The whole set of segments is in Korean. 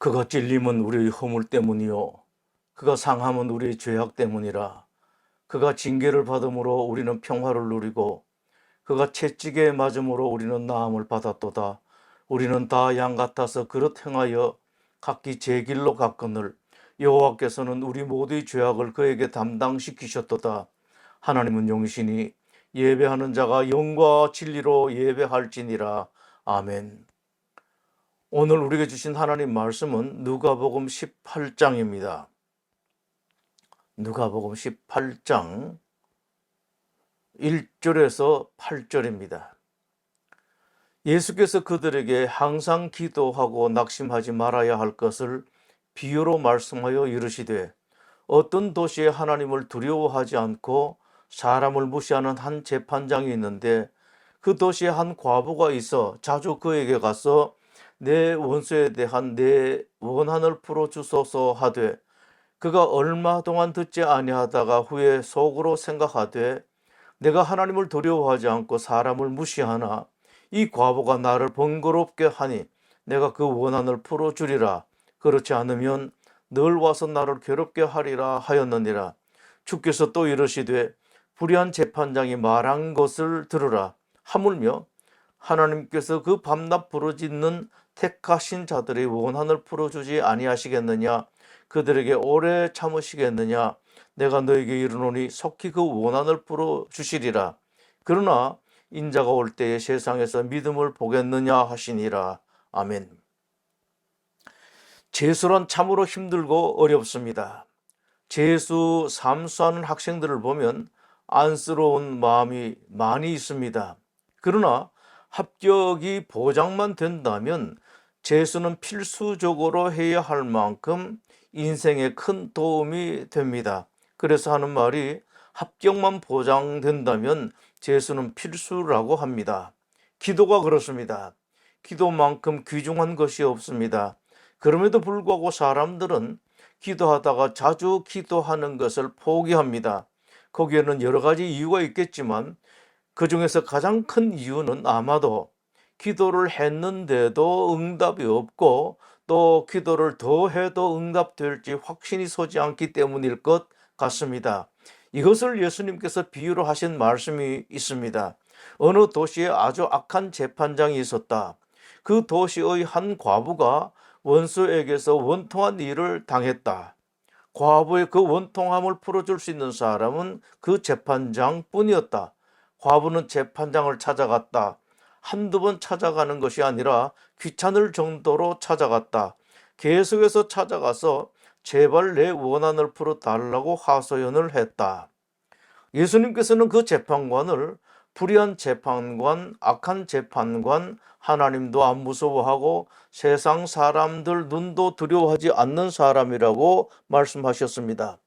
그가 찔림은 우리의 허물 때문이요 그가 상함은 우리의 죄악 때문이라. 그가 징계를 받음으로 우리는 평화를 누리고 그가 채찍에 맞음으로 우리는 나음을 받았도다. 우리는 다 양 같아서 그릇 행하여 각기 제 길로 갔거늘 여호와께서는 우리 모두의 죄악을 그에게 담당시키셨도다. 하나님은 영이시니 예배하는 자가 영과 진리로 예배할지니라. 아멘. 오늘 우리에게 주신 하나님 말씀은 누가복음 18장입니다. 누가복음 18장 1절에서 8절입니다. 예수께서 그들에게 항상 기도하고 낙심하지 말아야 할 것을 비유로 말씀하여 이르시되, 어떤 도시에 하나님을 두려워하지 않고 사람을 무시하는 한 재판장이 있는데, 그 도시에 한 과부가 있어 자주 그에게 가서 내 원수에 대한 내 원한을 풀어주소서 하되, 그가 얼마 동안 듣지 아니하다가 후에 속으로 생각하되, 내가 하나님을 두려워하지 않고 사람을 무시하나 이 과부가 나를 번거롭게 하니 내가 그 원한을 풀어주리라. 그렇지 않으면 늘 와서 나를 괴롭게 하리라 하였느니라. 주께서 또 이르시되, 불의한 재판장이 말한 것을 들으라. 하물며 하나님께서 그 밤낮 부르짖는 택하신 자들의 원한을 풀어주지 아니하시겠느냐? 그들에게 오래 참으시겠느냐? 내가 너에게 이르노니 속히 그 원한을 풀어주시리라. 그러나 인자가 올 때에 세상에서 믿음을 보겠느냐 하시니라. 아멘. 재수란 참으로 힘들고 어렵습니다. 재수 삼수하는 학생들을 보면 안쓰러운 마음이 많이 있습니다. 그러나 합격이 보장만 된다면 재수는 필수적으로 해야 할 만큼 인생에 큰 도움이 됩니다. 그래서 하는 말이, 합격만 보장된다면 재수는 필수라고 합니다. 기도가 그렇습니다. 기도만큼 귀중한 것이 없습니다. 그럼에도 불구하고 사람들은 기도하다가 자주 기도하는 것을 포기합니다. 거기에는 여러 가지 이유가 있겠지만 그 중에서 가장 큰 이유는 아마도 기도를 했는데도 응답이 없고, 또 기도를 더 해도 응답될지 확신이 서지 않기 때문일 것 같습니다. 이것을 예수님께서 비유로 하신 말씀이 있습니다. 어느 도시에 아주 악한 재판장이 있었다. 그 도시의 한 과부가 원수에게서 원통한 일을 당했다. 과부의 그 원통함을 풀어줄 수 있는 사람은 그 재판장뿐이었다. 과부는 재판장을 찾아갔다. 한두 번 찾아가는 것이 아니라 귀찮을 정도로 찾아갔다. 계속해서 찾아가서 제발 내 원한을 풀어달라고 하소연을 했다. 예수님께서는 그 재판관을 불의한 재판관, 악한 재판관, 하나님도 안 무서워하고 세상 사람들 눈도 두려워하지 않는 사람이라고 말씀하셨습니다.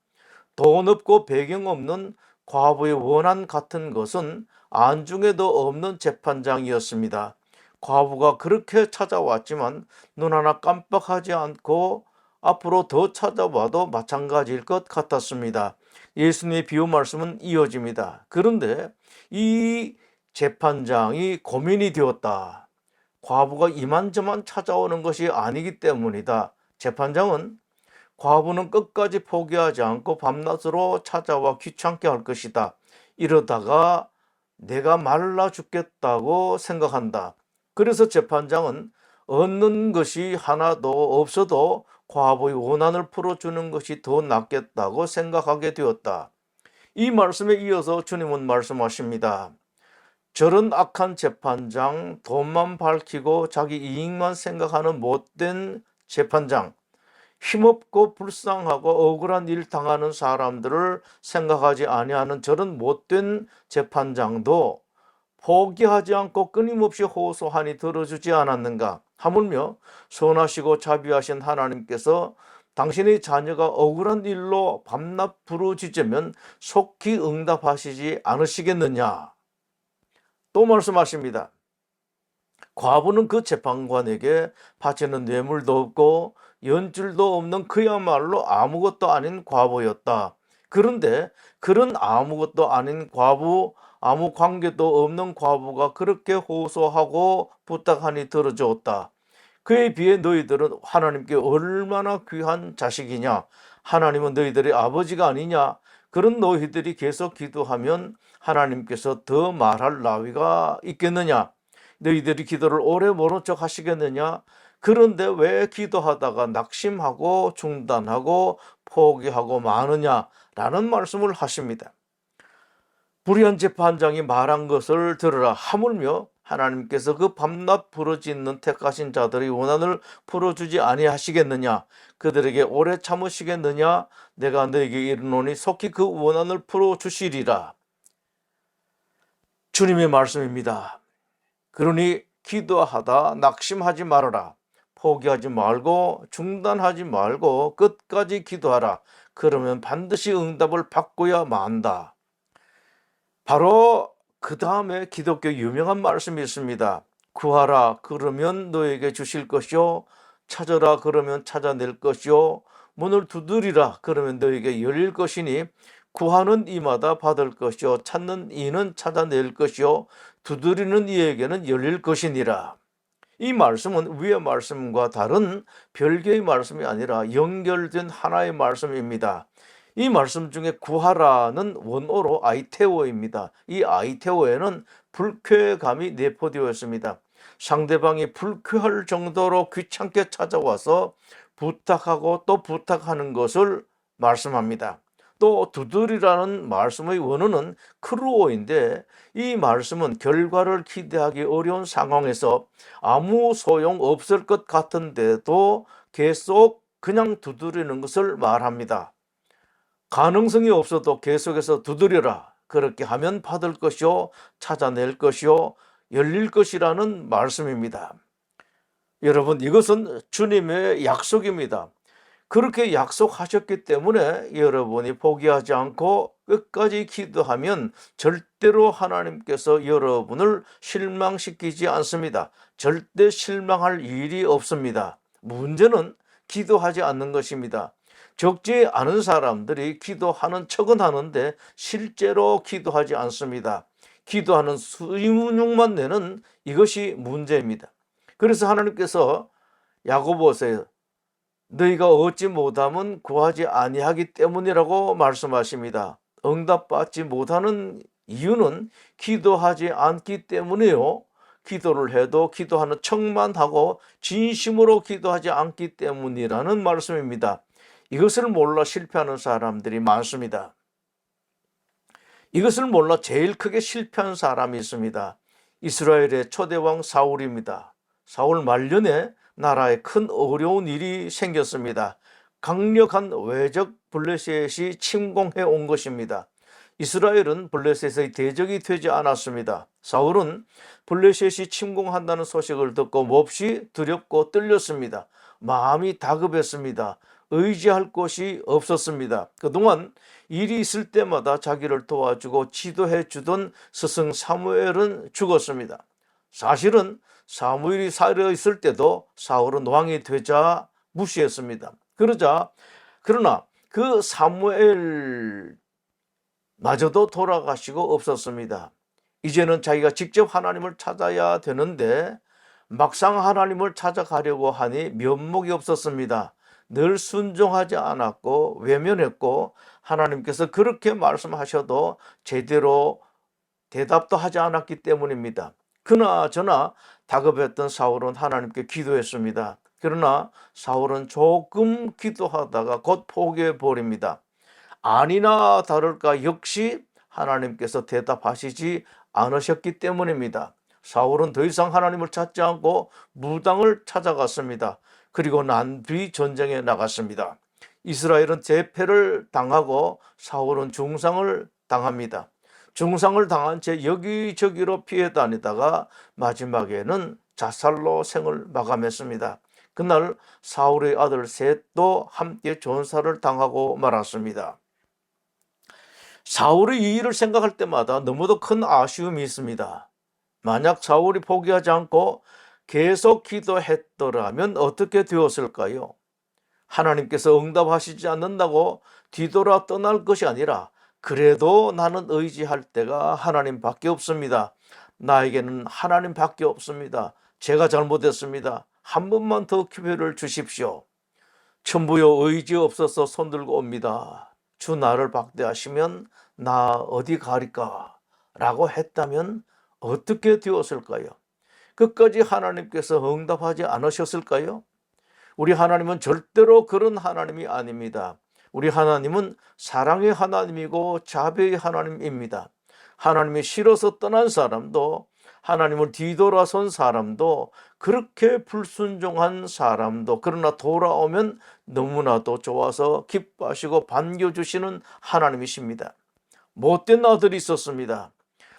돈 없고 배경 없는 과부의 원한 같은 것은 안중에도 없는 재판장이었습니다. 과부가 그렇게 찾아왔지만 눈 하나 깜빡하지 않고 앞으로 더 찾아와도 마찬가지일 것 같았습니다. 예수님의 비유 말씀은 이어집니다. 그런데 이 재판장이 고민이 되었다. 과부가 이만저만 찾아오는 것이 아니기 때문이다. 재판장은 과부는 끝까지 포기하지 않고 밤낮으로 찾아와 귀찮게 할 것이다. 이러다가 내가 말라 죽겠다고 생각한다. 그래서 재판장은 얻는 것이 하나도 없어도 과부의 원한을 풀어주는 것이 더 낫겠다고 생각하게 되었다. 이 말씀에 이어서 주님은 말씀하십니다. 저런 악한 재판장, 돈만 밝히고 자기 이익만 생각하는 못된 재판장, 힘없고 불쌍하고 억울한 일 당하는 사람들을 생각하지 아니하는 저런 못된 재판장도 포기하지 않고 끊임없이 호소하니 들어주지 않았는가? 하물며 선하시고 자비하신 하나님께서 당신의 자녀가 억울한 일로 밤낮 부르짖으면 속히 응답하시지 않으시겠느냐? 또 말씀하십니다. 과부는 그 재판관에게 바치는 뇌물도 없고 연줄도 없는 그야말로 아무것도 아닌 과부였다. 그런데 그런 아무것도 아닌 과부, 아무 관계도 없는 과부가 그렇게 호소하고 부탁하니 들어주었다. 그에 비해 너희들은 하나님께 얼마나 귀한 자식이냐, 하나님은 너희들의 아버지가 아니냐, 그런 너희들이 계속 기도하면 하나님께서 더 말할 나위가 있겠느냐, 너희들이 기도를 오래 모른 척 하시겠느냐, 그런데 왜 기도하다가 낙심하고 중단하고 포기하고 마느냐라는 말씀을 하십니다. 불의한 재판장이 말한 것을 들으라. 하물며 하나님께서 그 밤낮 부르짖는 택하신 자들의 원한을 풀어주지 아니하시겠느냐, 그들에게 오래 참으시겠느냐, 내가 너에게 이르노니 속히 그 원한을 풀어주시리라. 주님의 말씀입니다. 그러니 기도하다 낙심하지 말아라. 포기하지 말고 중단하지 말고 끝까지 기도하라. 그러면 반드시 응답을 받고야 만다. 바로 그 다음에 기독교 유명한 말씀이 있습니다. 구하라 그러면 너에게 주실 것이요, 찾아라 그러면 찾아낼 것이요, 문을 두드리라 그러면 너에게 열릴 것이니 구하는 이마다 받을 것이요, 찾는 이는 찾아낼 것이요, 두드리는 이에게는 열릴 것이니라. 이 말씀은 위의 말씀과 다른 별개의 말씀이 아니라 연결된 하나의 말씀입니다. 이 말씀 중에 구하라는 원어로 아이테오입니다. 이 아이테오에는 불쾌감이 내포되어 있습니다. 상대방이 불쾌할 정도로 귀찮게 찾아와서 부탁하고 또 부탁하는 것을 말씀합니다. 또 두드리라는 말씀의 원어는 크루오인데, 이 말씀은 결과를 기대하기 어려운 상황에서 아무 소용 없을 것 같은데도 계속 그냥 두드리는 것을 말합니다. 가능성이 없어도 계속해서 두드려라. 그렇게 하면 받을 것이요, 찾아낼 것이요, 열릴 것이라는 말씀입니다. 여러분, 이것은 주님의 약속입니다. 그렇게 약속하셨기 때문에 여러분이 포기하지 않고 끝까지 기도하면 절대로 하나님께서 여러분을 실망시키지 않습니다. 절대 실망할 일이 없습니다. 문제는 기도하지 않는 것입니다. 적지 않은 사람들이 기도하는 척은 하는데 실제로 기도하지 않습니다. 기도하는 수익만 내는 이것이 문제입니다. 그래서 하나님께서 야고보서에 너희가 얻지 못함은 구하지 아니하기 때문이라고 말씀하십니다. 응답받지 못하는 이유는 기도하지 않기 때문이요, 기도를 해도 기도하는 척만 하고 진심으로 기도하지 않기 때문이라는 말씀입니다. 이것을 몰라 실패하는 사람들이 많습니다. 이것을 몰라 제일 크게 실패한 사람이 있습니다. 이스라엘의 초대왕 사울입니다. 사울 말년에 나라에 큰 어려운 일이 생겼습니다. 강력한 외적 블레셋이 침공해 온 것입니다. 이스라엘은 블레셋의 대적이 되지 않았습니다. 사울은 블레셋이 침공한다는 소식을 듣고 몹시 두렵고 떨렸습니다. 마음이 다급했습니다. 의지할 곳이 없었습니다. 그동안 일이 있을 때마다 자기를 도와주고 지도해 주던 스승 사무엘은 죽었습니다. 사실은 사무엘이 살아 있을 때도 사울은 왕이 되자 무시했습니다. 그러나 그 사무엘마저도 돌아가시고 없었습니다. 이제는 자기가 직접 하나님을 찾아야 되는데 막상 하나님을 찾아가려고 하니 면목이 없었습니다. 늘 순종하지 않았고 외면했고, 하나님께서 그렇게 말씀하셔도 제대로 대답도 하지 않았기 때문입니다. 그나저나 다급했던 사울은 하나님께 기도했습니다. 그러나 사울은 조금 기도하다가 곧 포기해 버립니다. 아니나 다를까 역시 하나님께서 대답하시지 않으셨기 때문입니다. 사울은 더 이상 하나님을 찾지 않고 무당을 찾아갔습니다. 그리고 난 뒤 전쟁에 나갔습니다. 이스라엘은 재패를 당하고 사울은 중상을 당합니다. 중상을 당한 채 여기저기로 피해 다니다가 마지막에는 자살로 생을 마감했습니다. 그날 사울의 아들 셋도 함께 전사를 당하고 말았습니다. 사울의 이 일을 생각할 때마다 너무도 큰 아쉬움이 있습니다. 만약 사울이 포기하지 않고 계속 기도했더라면 어떻게 되었을까요? 하나님께서 응답하시지 않는다고 뒤돌아 떠날 것이 아니라, 그래도 나는 의지할 때가 하나님밖에 없습니다. 나에게는 하나님밖에 없습니다. 제가 잘못했습니다. 한 번만 더 기회를 주십시오. 천부여 의지 없어서 손들고 옵니다. 주 나를 박대하시면 나 어디 가리까? 라고 했다면 어떻게 되었을까요? 끝까지 하나님께서 응답하지 않으셨을까요? 우리 하나님은 절대로 그런 하나님이 아닙니다. 우리 하나님은 사랑의 하나님이고 자비의 하나님입니다. 하나님이 싫어서 떠난 사람도, 하나님을 뒤돌아선 사람도, 그렇게 불순종한 사람도 그러나 돌아오면 너무나도 좋아서 기뻐하시고 반겨주시는 하나님이십니다. 못된 아들이 있었습니다.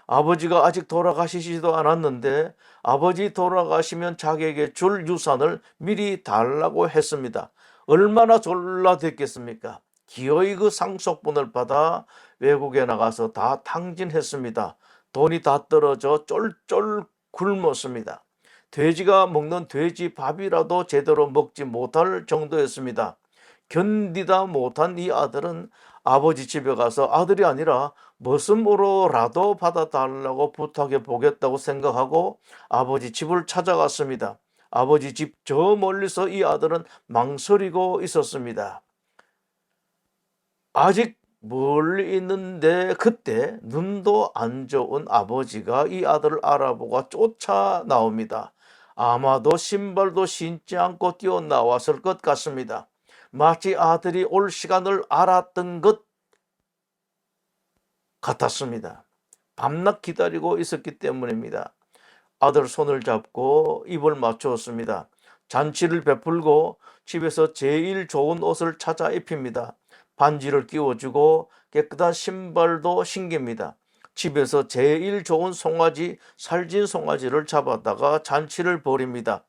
아버지가 아직 돌아가시지도 않았는데 아버지 돌아가시면 자기에게 줄 유산을 미리 달라고 했습니다. 얼마나 졸라댔겠습니까? 기어이 그 상속분을 받아 외국에 나가서 다 탕진했습니다. 돈이 다 떨어져 쫄쫄 굶었습니다. 돼지가 먹는 돼지 밥이라도 제대로 먹지 못할 정도였습니다. 견디다 못한 이 아들은 아버지 집에 가서 아들이 아니라 머슴으로라도 받아달라고 부탁해 보겠다고 생각하고 아버지 집을 찾아갔습니다. 아버지 집 저 멀리서 이 아들은 망설이고 있었습니다. 아직 멀리 있는데 그때 눈도 안 좋은 아버지가 이 아들을 알아보고 쫓아 나옵니다. 아마도 신발도 신지 않고 뛰어나왔을 것 같습니다. 마치 아들이 올 시간을 알았던 것 같았습니다. 밤낮 기다리고 있었기 때문입니다. 아들 손을 잡고 입을 맞추었습니다. 잔치를 베풀고 집에서 제일 좋은 옷을 찾아 입힙니다. 반지를 끼워주고 깨끗한 신발도 신깁니다. 집에서 제일 좋은 송아지, 살진 송아지를 잡아다가 잔치를 벌입니다.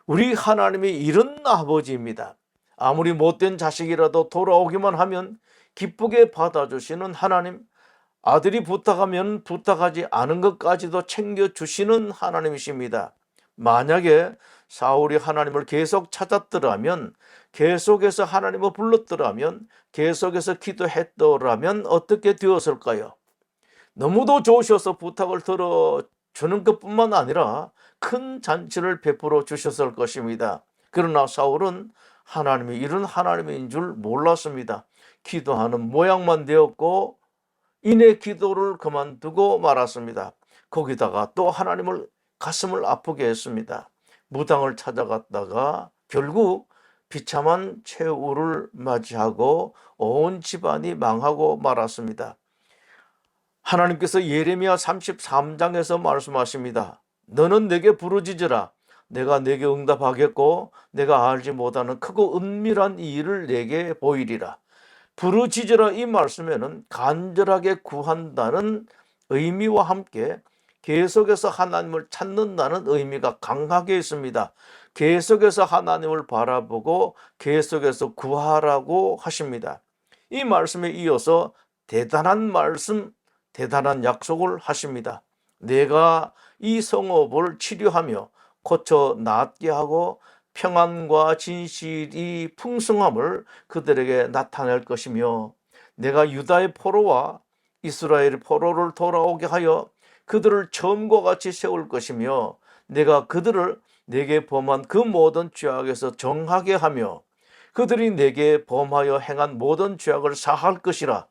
우리 하나님이 이런 아버지입니다. 아무리 못된 자식이라도 돌아오기만 하면 기쁘게 받아주시는 하나님, 아들이 부탁하면 부탁하지 않은 것까지도 챙겨주시는 하나님이십니다. 만약에 사울이 하나님을 계속 찾았더라면, 계속해서 하나님을 불렀더라면, 계속해서 기도했더라면 어떻게 되었을까요? 너무도 좋으셔서 부탁을 들어주는 것뿐만 아니라 큰 잔치를 베풀어 주셨을 것입니다. 그러나 사울은 하나님이 이런 하나님인 줄 몰랐습니다. 기도하는 모양만 되었고 이내 기도를 그만두고 말았습니다. 거기다가 또 하나님을 가슴을 아프게 했습니다. 무당을 찾아갔다가 결국 비참한 최후를 맞이하고 온 집안이 망하고 말았습니다. 하나님께서 예레미야 33장에서 말씀하십니다. 너는 내게 부르짖으라. 내가 내게 응답하겠고 내가 알지 못하는 크고 은밀한 일을 내게 보이리라. 부르짖으라 이 말씀에는 간절하게 구한다는 의미와 함께 계속해서 하나님을 찾는다는 의미가 강하게 있습니다. 계속해서 하나님을 바라보고 계속해서 구하라고 하십니다. 이 말씀에 이어서 대단한 말씀, 대단한 약속을 하십니다. 내가 이 성읍을 치료하며 고쳐 낫게 하고 평안과 진실이 풍성함을 그들에게 나타낼 것이며 내가 유다의 포로와 이스라엘의 포로를 돌아오게 하여 그들을 처음과 같이 세울 것이며 내가 그들을 내게 범한 그 모든 죄악에서 정하게 하며 그들이 내게 범하여 행한 모든 죄악을 사할 것이라.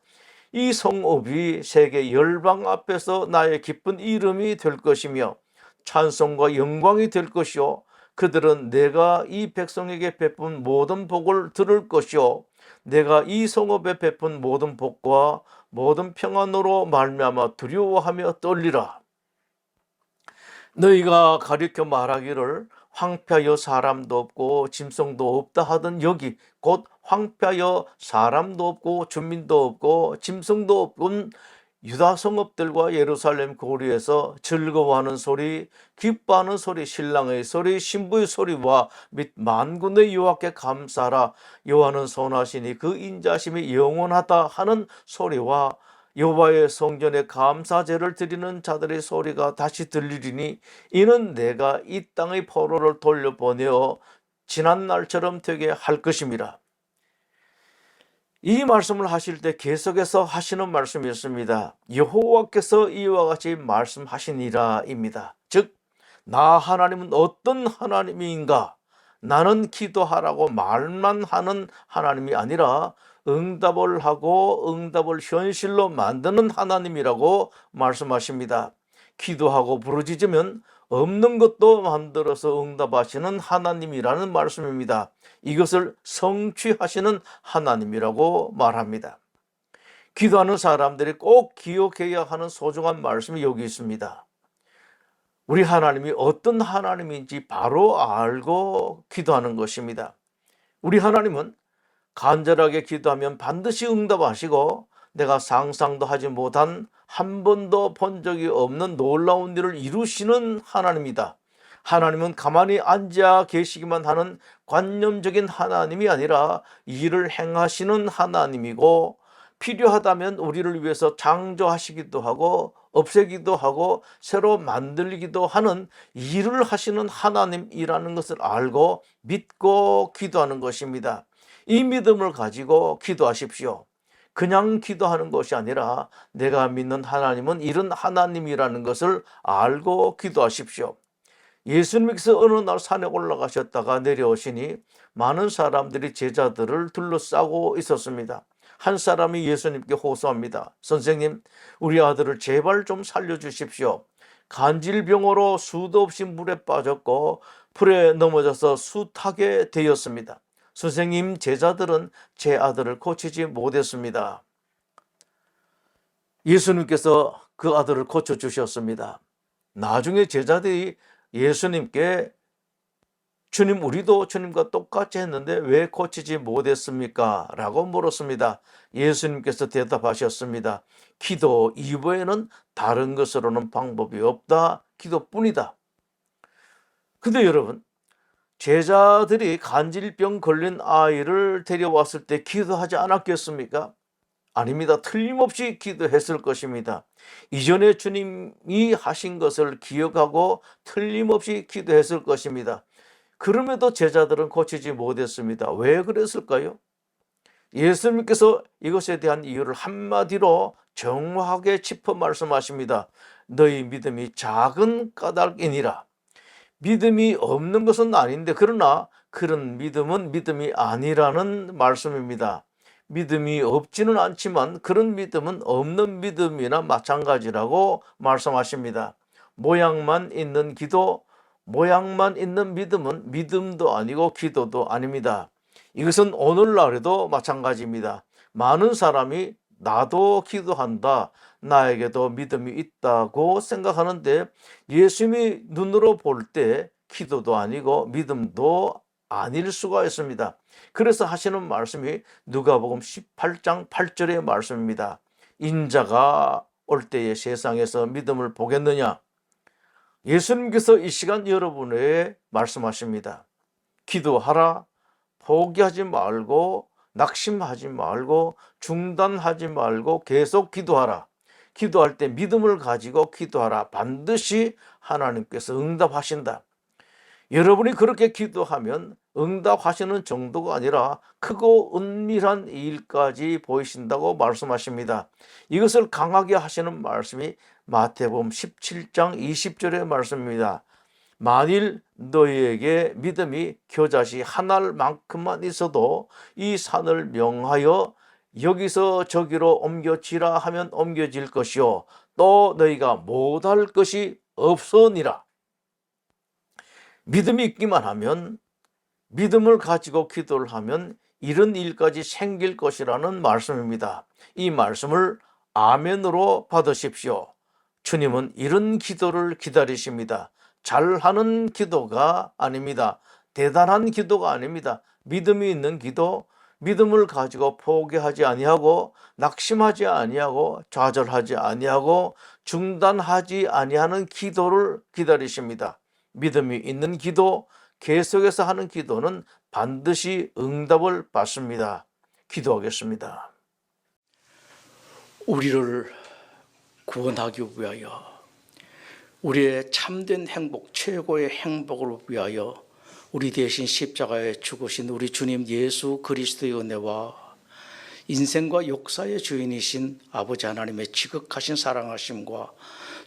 이 성읍이 세계 열방 앞에서 나의 기쁜 이름이 될 것이며 찬송과 영광이 될 것이요 그들은 내가 이 백성에게 베푼 모든 복을 들을 것이요 내가 이 성읍에 베푼 모든 복과 모든 평안으로 말미암아 두려워하며 떨리라. 너희가 가리켜 말하기를 황폐하여 사람도 없고 짐승도 없다 하던 여기 곧 황폐하여 사람도 없고 주민도 없고 짐승도 없군 유다 성읍들과 예루살렘 거리에서 즐거워하는 소리, 기뻐하는 소리, 신랑의 소리, 신부의 소리와 및 만군의 여호와께 감사하라. 여호와는 선하시니 그 인자심이 영원하다 하는 소리와 여호와의 성전에 감사제를 드리는 자들의 소리가 다시 들리리니 이는 내가 이 땅의 포로를 돌려보내어 지난 날처럼 되게 할 것임이라. 이 말씀을 하실 때 계속해서 하시는 말씀이었습니다. 여호와께서 이와 같이 말씀하시니라입니다. 즉, 나 하나님은 어떤 하나님인가? 나는 기도하라고 말만 하는 하나님이 아니라 응답을 하고 응답을 현실로 만드는 하나님이라고 말씀하십니다. 기도하고 부르짖으면 없는 것도 만들어서 응답하시는 하나님이라는 말씀입니다. 이것을 성취하시는 하나님이라고 말합니다. 기도하는 사람들이 꼭 기억해야 하는 소중한 말씀이 여기 있습니다. 우리 하나님이 어떤 하나님인지 바로 알고 기도하는 것입니다. 우리 하나님은 간절하게 기도하면 반드시 응답하시고 내가 상상도 하지 못한 한 번도 본 적이 없는 놀라운 일을 이루시는 하나님이다. 하나님은 가만히 앉아 계시기만 하는 관념적인 하나님이 아니라 일을 행하시는 하나님이고 필요하다면 우리를 위해서 창조하시기도 하고 없애기도 하고 새로 만들기도 하는 일을 하시는 하나님이라는 것을 알고 믿고 기도하는 것입니다. 이 믿음을 가지고 기도하십시오. 그냥 기도하는 것이 아니라 내가 믿는 하나님은 이런 하나님이라는 것을 알고 기도하십시오. 예수님께서 어느 날 산에 올라가셨다가 내려오시니 많은 사람들이 제자들을 둘러싸고 있었습니다. 한 사람이 예수님께 호소합니다. 선생님, 우리 아들을 제발 좀 살려주십시오. 간질병으로 수도 없이 물에 빠졌고 풀에 넘어져서 숯하게 되었습니다. 선생님, 제자들은 제 아들을 고치지 못했습니다. 예수님께서 그 아들을 고쳐주셨습니다. 나중에 제자들이 예수님께 주님, 우리도 주님과 똑같이 했는데 왜 고치지 못했습니까? 라고 물었습니다. 예수님께서 대답하셨습니다. 기도 이외에는 다른 것으로는 방법이 없다. 기도뿐이다. 근데 여러분, 제자들이 간질병 걸린 아이를 데려왔을 때 기도하지 않았겠습니까? 아닙니다. 틀림없이 기도했을 것입니다. 이전에 주님이 하신 것을 기억하고 틀림없이 기도했을 것입니다. 그럼에도 제자들은 고치지 못했습니다. 왜 그랬을까요? 예수님께서 이것에 대한 이유를 한마디로 정확하게 짚어 말씀하십니다. 너희 믿음이 작은 까닭이니라. 믿음이 없는 것은 아닌데 그러나 그런 믿음은 믿음이 아니라는 말씀입니다. 믿음이 없지는 않지만 그런 믿음은 없는 믿음이나 마찬가지라고 말씀하십니다. 모양만 있는 기도, 모양만 있는 믿음은 믿음도 아니고 기도도 아닙니다. 이것은 오늘날에도 마찬가지입니다. 많은 사람이 나도 기도한다, 나에게도 믿음이 있다고 생각하는데 예수님이 눈으로 볼 때 기도도 아니고 믿음도 아닐 수가 있습니다. 그래서 하시는 말씀이 누가복음 18장 8절의 말씀입니다. 인자가 올 때에 세상에서 믿음을 보겠느냐? 예수님께서 이 시간 여러분에게 말씀하십니다. 기도하라, 포기하지 말고 낙심하지 말고 중단하지 말고 계속 기도하라. 기도할 때 믿음을 가지고 기도하라. 반드시 하나님께서 응답하신다. 여러분이 그렇게 기도하면 응답하시는 정도가 아니라 크고 은밀한 일까지 보이신다고 말씀하십니다. 이것을 강하게 하시는 말씀이 마태복음 17장 20절의 말씀입니다. 만일 너희에게 믿음이 겨자씨 한 알만큼만 있어도 이 산을 명하여 여기서 저기로 옮겨지라 하면 옮겨질 것이요 또 너희가 못할 것이 없으니라. 믿음이 있기만 하면, 믿음을 가지고 기도를 하면 이런 일까지 생길 것이라는 말씀입니다. 이 말씀을 아멘으로 받으십시오. 주님은 이런 기도를 기다리십니다. 잘하는 기도가 아닙니다. 대단한 기도가 아닙니다. 믿음이 있는 기도, 믿음을 가지고 포기하지 아니하고 낙심하지 아니하고 좌절하지 아니하고 중단하지 아니하는 기도를 기다리십니다. 믿음이 있는 기도, 계속해서 하는 기도는 반드시 응답을 받습니다. 기도하겠습니다. 우리를 구원하기 위하여, 우리의 참된 행복, 최고의 행복을 위하여 우리 대신 십자가에 죽으신 우리 주님 예수 그리스도의 은혜와 인생과 역사의 주인이신 아버지 하나님의 지극하신 사랑하심과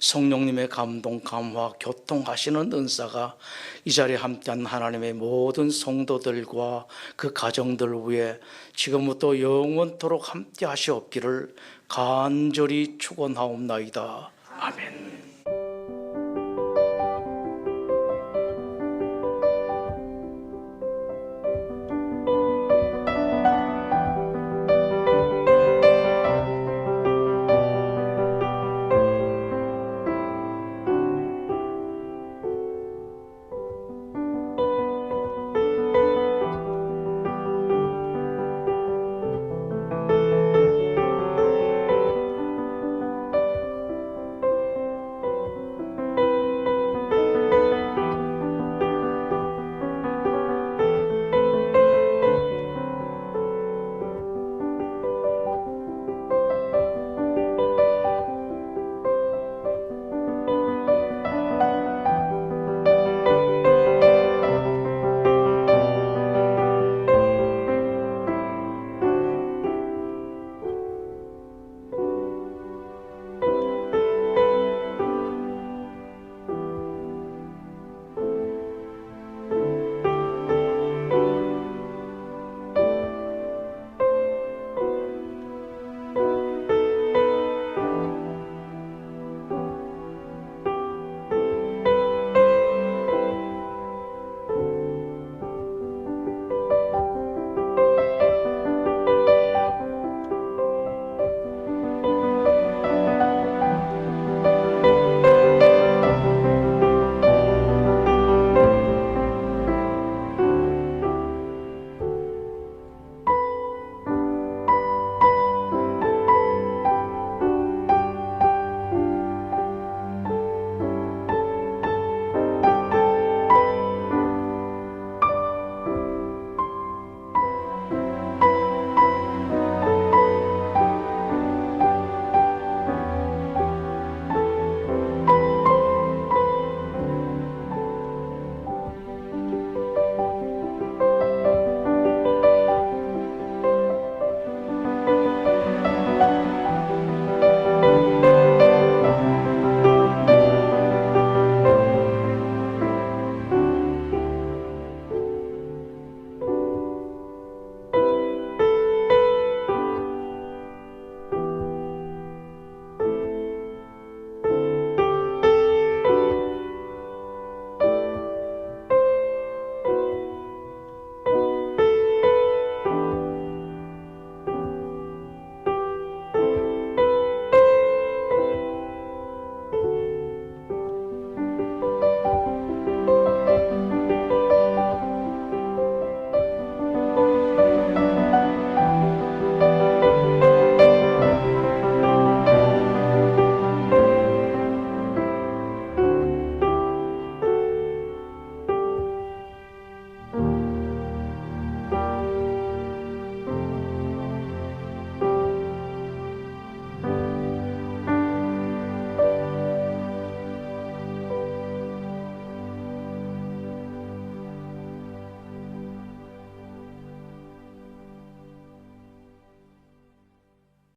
성령님의 감동, 감화, 교통하시는 은사가 이 자리에 함께한 하나님의 모든 성도들과 그 가정들 위해 지금부터 영원토록 함께 하시옵기를 간절히 축원하옵나이다. 아멘.